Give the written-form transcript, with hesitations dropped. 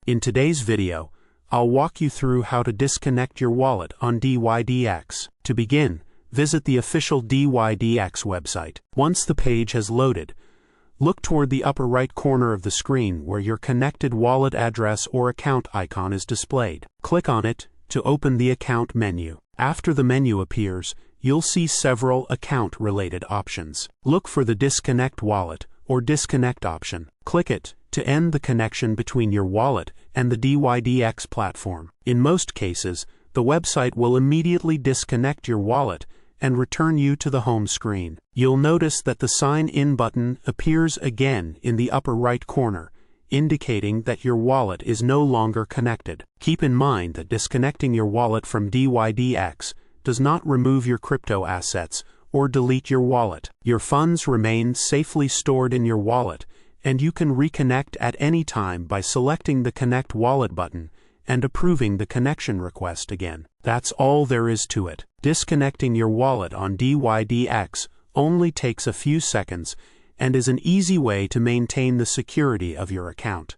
In today's video, I'll walk you through how to disconnect your wallet on dYdX. To begin, visit the official dYdX website. Once the page has loaded, look toward the upper right corner of the screen where your connected wallet address or account icon is displayed. Click on it to open the account menu. After the menu appears, you'll see several account-related options. Look for the Disconnect Wallet or Disconnect option. Click it to end the connection between your wallet and the dYdX platform. In most cases, the website will immediately disconnect your wallet and return you to the home screen. You'll notice that the Sign In button appears again in the upper right corner, indicating that your wallet is no longer connected. Keep in mind that disconnecting your wallet from dYdX does not remove your crypto assets or delete your wallet. Your funds remain safely stored in your wallet, and you can reconnect at any time by selecting the Connect Wallet button and approving the connection request again. That's all there is to it. Disconnecting your wallet on dYdX only takes a few seconds and is an easy way to maintain the security of your account.